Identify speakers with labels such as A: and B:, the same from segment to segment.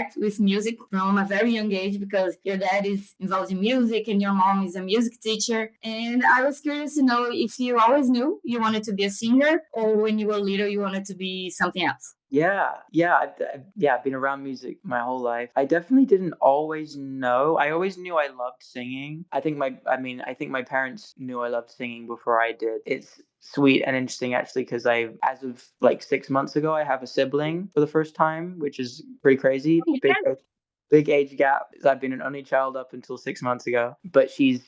A: start with music from a very young age because your dad is involved in music and your mom is a music teacher. And I was curious to know if you always knew you wanted to be a singer or when you were little you wanted to be something else.
B: I've been around music my whole life. I definitely didn't always know. I always knew I loved singing. I think my parents knew I loved singing before I did. It's sweet and interesting actually because as of like 6 months ago, I have a sibling for the first time, which is pretty crazy. Big age gap. I've been an only child up until 6 months ago, but she's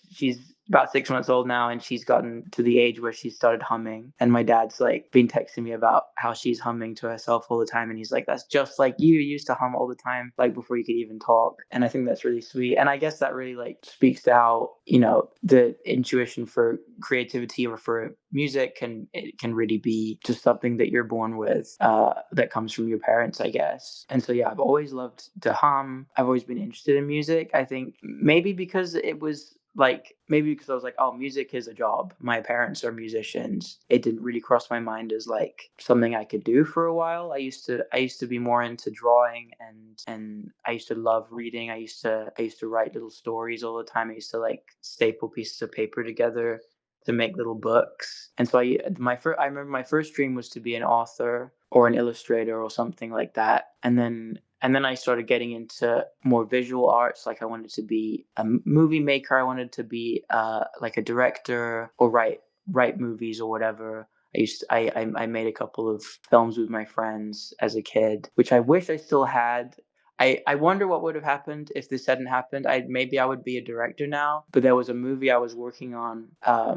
B: about 6 months old now, and she's gotten to the age where she started humming. And my dad's like been texting me about how she's humming to herself all the time, and he's like, "That's just like you used to hum all the time, like before you could even talk." And I think that's really sweet. And I guess that really like speaks to how the intuition for creativity or for music can really be just something that you're born with, that comes from your parents, I guess. And so yeah, I've always loved to hum. I've always been interested in music. I think maybe because I was like, oh, music is a job. My parents are musicians. It didn't really cross my mind as like something I could do for a while. I used to be more into drawing and I used to love reading. I used to write little stories all the time. I used to like staple pieces of paper together to make little books. And so I remember my first dream was to be an author or an illustrator or something like that. And then I started getting into more visual arts. Like I wanted to be a movie maker. I wanted to be like a director or write movies or whatever. I made a couple of films with my friends as a kid, which I wish I still had. I wonder what would have happened if this hadn't happened. Maybe I would be a director now. But there was a movie I was working on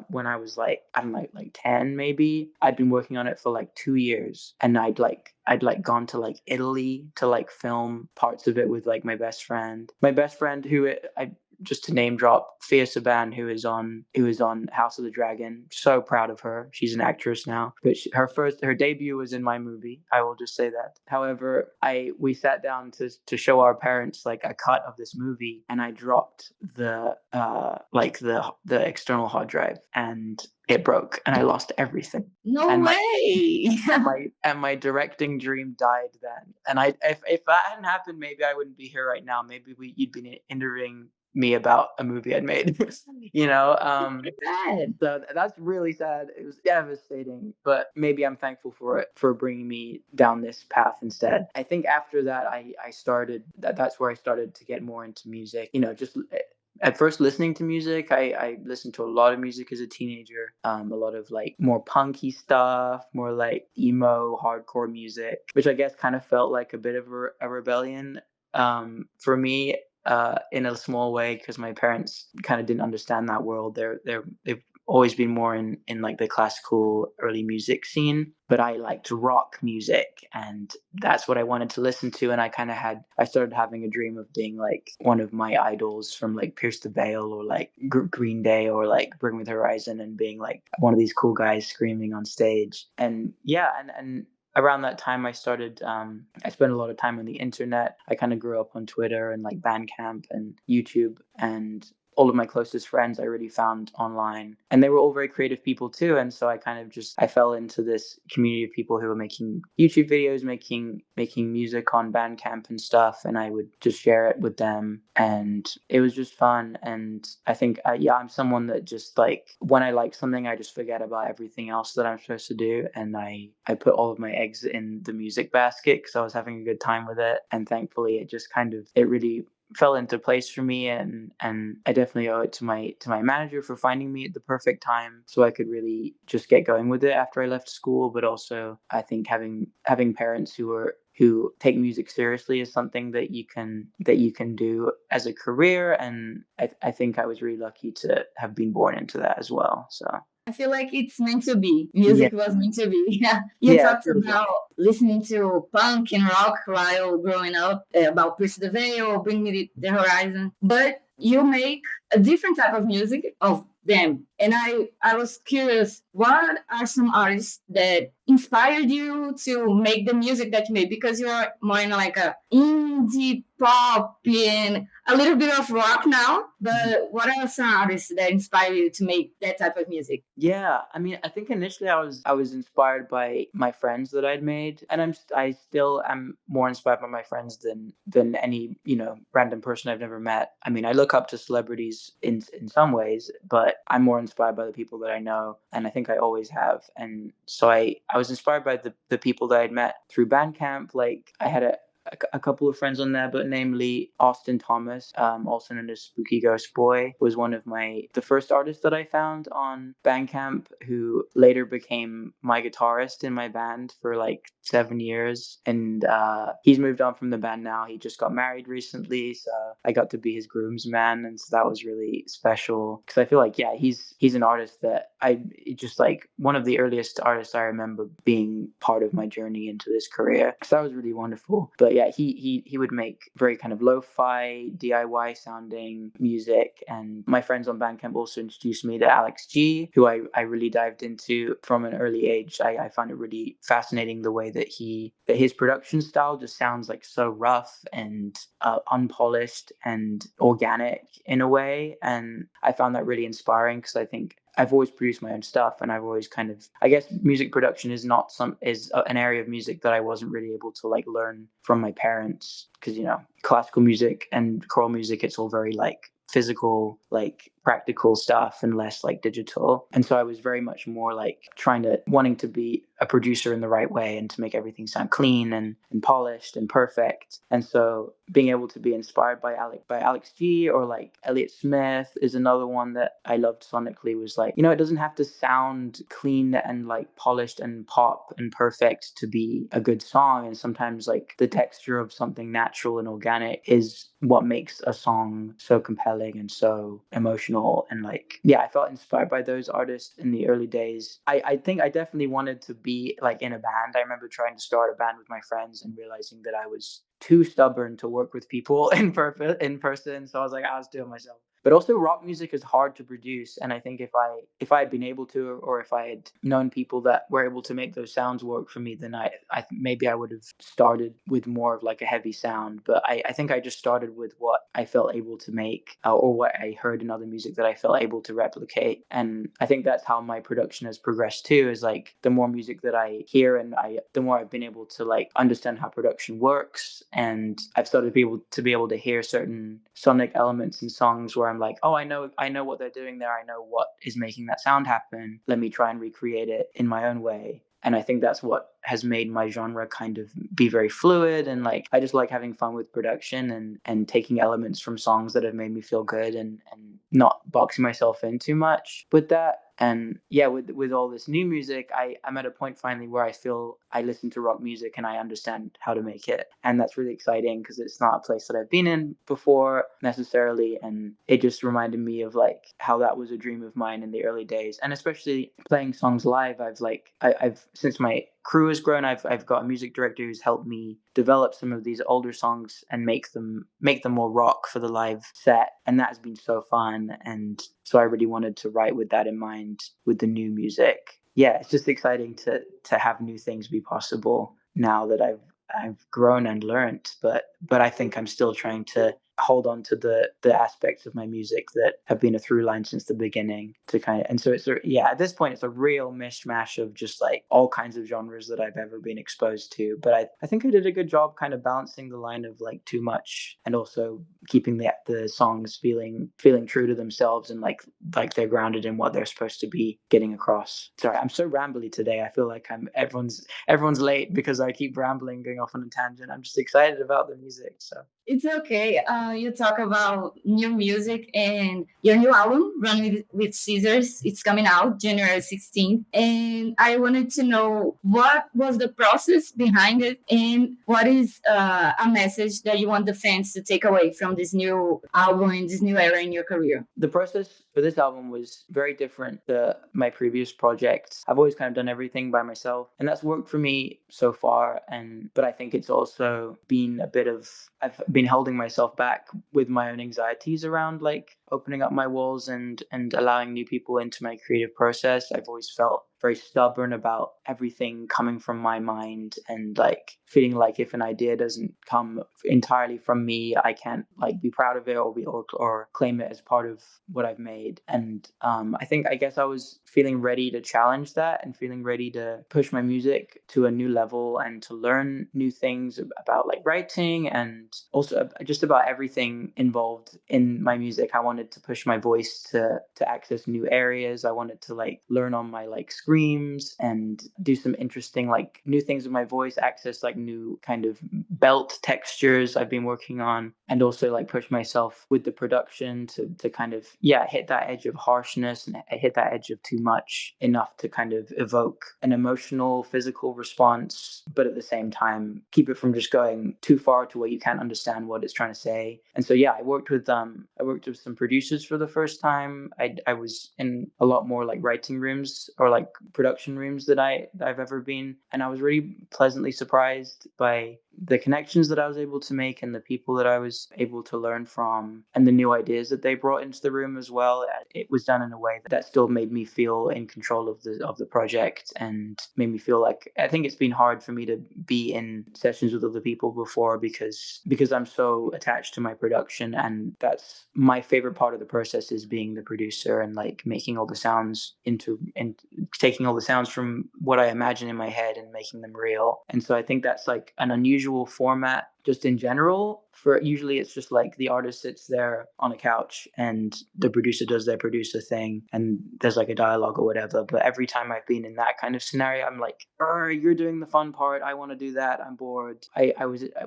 B: when I was like, I don't know, like 10 maybe. I'd been working on it for like 2 years, and I'd gone to like Italy to like film parts of it with like my best friend. My best friend who I just to name drop, Fia Saban, who is on House of the Dragon. So proud of her. She's an actress now, but her debut was in my movie. I will just say that. However, we sat down to show our parents like a cut of this movie, and I dropped the external hard drive, and it broke, and I lost everything.
A: No
B: and
A: way!
B: My directing dream died then. And if that hadn't happened, maybe I wouldn't be here right now. Maybe you'd been interviewing me about a movie I'd made.
A: Sad.
B: So that's really sad. It was devastating, but maybe I'm thankful for it, for bringing me down this path instead. I think after that, that's where I started to get more into music. Just at first listening to music. I listened to a lot of music as a teenager, a lot of like more punky stuff, more like emo hardcore music, which I guess kind of felt like a bit of a rebellion for me, in a small way, because my parents kind of didn't understand that world. They've always been more in like the classical early music scene, but I liked rock music, and that's what I wanted to listen to. And I started having a dream of being like one of my idols from like Pierce the Veil or like Green Day or like Bring Me the Horizon, and being like one of these cool guys screaming on stage. And yeah, and around that time, I spent a lot of time on the internet. I kind of grew up on Twitter and like Bandcamp and YouTube, and all of my closest friends I really found online, and they were all very creative people too. And so I fell into this community of people who were making YouTube videos, making music on Bandcamp and stuff, and I would just share it with them, and it was just fun. And I think I'm someone that just like, when I like something, I just forget about everything else that I'm supposed to do, and I put all of my eggs in the music basket because I was having a good time with it. And thankfully it really fell into place for me, and I definitely owe it to my manager for finding me at the perfect time so I could really just get going with it after I left school. But also I think having parents who take music seriously is something that you can do as a career, and I think I was really lucky to have been born into that as well. So
A: I feel like it's meant to be. Music was meant to be. Yeah. You talked about listening to punk and rock while growing up, about Pierce the Veil, Bring Me the Horizon. But you make a different type of music, of them, And I was curious, what are some artists that inspired you to make the music that you made? Because you're more in like a indie pop and a little bit of rock now, but what are some artists that inspire you to make that type of music?
B: Yeah, I mean, I think initially I was inspired by my friends that I'd made, and I still am more inspired by my friends than any random person I've never met. I mean, I look up to celebrities in some ways, but I'm more inspired by the people that I know, and I think I always have. And so I was inspired by the people that I'd met through Bandcamp. Like I had a couple of friends on there, but namely Austin Thomas, also known as Spooky Ghost Boy, was one of the first artists that I found on Bandcamp, who later became my guitarist in my band for like 7 years. And he's moved on from the band now. He just got married recently, so I got to be his groomsman, and so that was really special because I feel like he's an artist that just like one of the earliest artists I remember being part of my journey into this career. So that was really wonderful. But yeah, he would make very kind of lo-fi DIY sounding music, and my friends on Bandcamp also introduced me to Alex G, who I really dived into from an early age. I found it really fascinating the way that his production style just sounds like so rough and unpolished and organic in a way, and I found that really inspiring because I think I've always produced my own stuff, and I've always kind of, I guess music production is an area of music that I wasn't really able to like learn from my parents, because classical music and choral music, it's all very like physical, like practical stuff, and less like digital. And so I was very much more like wanting to be a producer in the right way and to make everything sound clean and polished and perfect. And so being able to be inspired by Alex G, or like Elliott Smith is another one that I loved sonically, was like, it doesn't have to sound clean and like polished and pop and perfect to be a good song. And sometimes like the texture of something natural and organic is what makes a song so compelling and so emotional. And like, yeah, I felt inspired by those artists in the early days. I think I definitely wanted to be like in a band. I remember trying to start a band with my friends and realizing that I was too stubborn to work with people in person. So I was like, I'll just do it myself. But also rock music is hard to produce, and I think if I had been able to, or if I had known people that were able to make those sounds work for me, then I maybe I would have started with more of like a heavy sound. But I think I just started with what I felt able to make, or what I heard in other music that I felt able to replicate. And I think that's how my production has progressed too, is like the more music that I hear, and the more I've been able to like understand how production works, and I've started to be able to hear certain sonic elements in songs where I'm like, oh, I know what they're doing there. I know what is making that sound happen. Let me try and recreate it in my own way. And I think that's what has made my genre kind of be very fluid. And like, I just like having fun with production and taking elements from songs that have made me feel good, and not boxing myself in too much with that. And yeah, with all this new music, I'm at a point finally where I feel I listen to rock music and I understand how to make it. And that's really exciting because it's not a place that I've been in before necessarily. And it just reminded me of like how that was a dream of mine in the early days. And especially playing songs live, I've since my crew has grown, I've got a music director who's helped me develop some of these older songs and make them more rock for the live set, and that has been so fun. And so I really wanted to write with that in mind with the new music. Yeah, it's just exciting to have new things be possible now that I've grown and learned, but I think I'm still trying to hold on to the aspects of my music that have been a through line since the beginning, to kind of, and so at this point it's a real mishmash of just like all kinds of genres that I've ever been exposed to. But I think I did a good job kind of balancing the line of like too much and also keeping the songs feeling true to themselves, and like they're grounded in what they're supposed to be getting across. Sorry, I'm so rambly today. I feel like everyone's late because I keep rambling, going off on a tangent. I'm just excited about the music. So
A: it's okay. You talk about new music and your new album, Run with Scissors. It's coming out January 16th. And I wanted to know what was the process behind it, and what is a message that you want the fans to take away from this new album and this new era in your career?
B: the process But this album was very different to my previous projects. I've always kind of done everything by myself, and that's worked for me so far. But I think it's also been a bit of, I've been holding myself back with my own anxieties around like opening up my walls and allowing new people into my creative process. I've always felt very stubborn about everything coming from my mind, and like feeling like if an idea doesn't come entirely from me, I can't like be proud of it or claim it as part of what I've made. And I guess I was feeling ready to challenge that and feeling ready to push my music to a new level and to learn new things about like writing and also just about everything involved in my music. I wanted to push my voice to access new areas. I wanted to like learn on my like screams and do some interesting like new things with my voice, access like new kind of belt textures I've been working on, and also like push myself with the production to kind of hit that edge of harshness and hit that edge of too much enough to kind of evoke an emotional physical response, but at the same time keep it from just going too far to where you can't understand what it's trying to say. And so I worked with some producers for the first time. I was in a lot more like writing rooms or like production rooms that I've ever been, and I was really pleasantly surprised by the connections that I was able to make and the people that I was able to learn from and the new ideas that they brought into the room as well. It was done in a way that still made me feel in control of the project and made me feel like, I think it's been hard for me to be in sessions with other people before because I'm so attached to my production, and that's my favorite part of the process is being the producer and like making all the sounds and taking all the sounds from what I imagine in my head and making them real. And so I think that's like an unusual format just in general. For usually it's just like the artist sits there on a couch and the producer does their producer thing and there's like a dialogue or whatever. But every time I've been in that kind of scenario, I'm like, you're doing the fun part. I want to do that. I'm bored.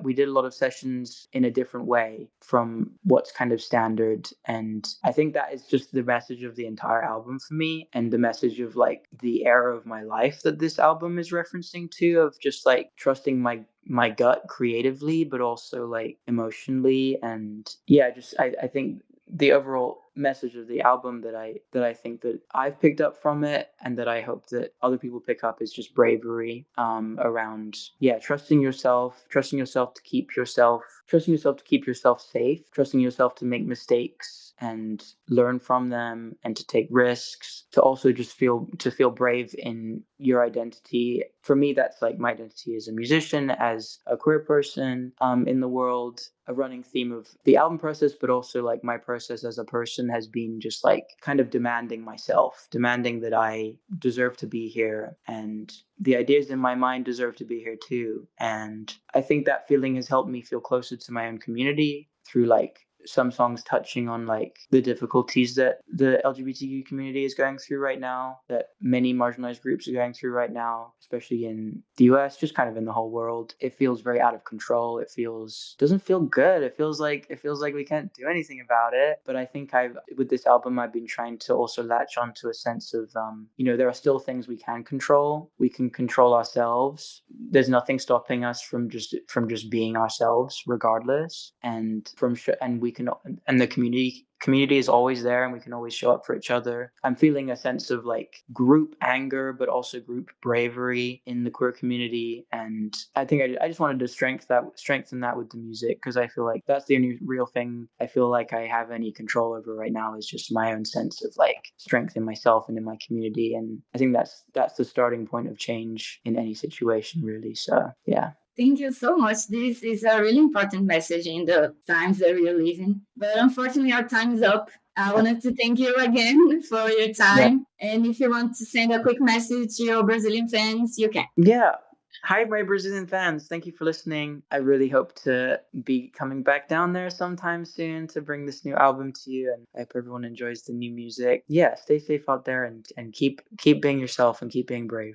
B: We did a lot of sessions in a different way from what's kind of standard. And I think that is just the message of the entire album for me, and the message of like the era of my life that this album is referencing to, of just like trusting my gut creatively, but also like emotionally. And I think the overall message of the album that I think that I've picked up from it and that I hope that other people pick up is just bravery around trusting yourself to keep yourself safe, trusting yourself to make mistakes and learn from them and to take risks, to also just feel brave in your identity. For me, that's like my identity as a musician, as a queer person in the world. A running theme of the album process, but also like my process as a person has been just like kind of demanding that I deserve to be here, and the ideas in my mind deserve to be here too. And I think that feeling has helped me feel closer to my own community through like some songs touching on like the difficulties that the LGBTQ community is going through right now, that many marginalized groups are going through right now, especially in the US, just kind of in the whole world. It feels very out of control. Doesn't feel good. It feels like we can't do anything about it. But I think with this album, I've been trying to also latch onto a sense of, there are still things we can control. We can control ourselves. There's nothing stopping us from just being ourselves regardless. And the community is always there, and we can always show up for each other. I'm feeling a sense of like group anger, but also group bravery in the queer community. And I think I just wanted to strengthen that with the music, because I feel like that's the only real thing I feel like I have any control over right now, is just my own sense of like strength in myself and in my community. And I think that's the starting point of change in any situation, really. So yeah.
A: Thank you so much. This is a really important message in the times that we are living. But unfortunately, our time is up. I wanted to thank you again for your time. Yeah. And if you want to send a quick message to your Brazilian fans, you can.
B: Yeah. Hi, my Brazilian fans. Thank you for listening. I really hope to be coming back down there sometime soon to bring this new album to you. And I hope everyone enjoys the new music. Yeah, stay safe out there and keep being yourself and keep being brave.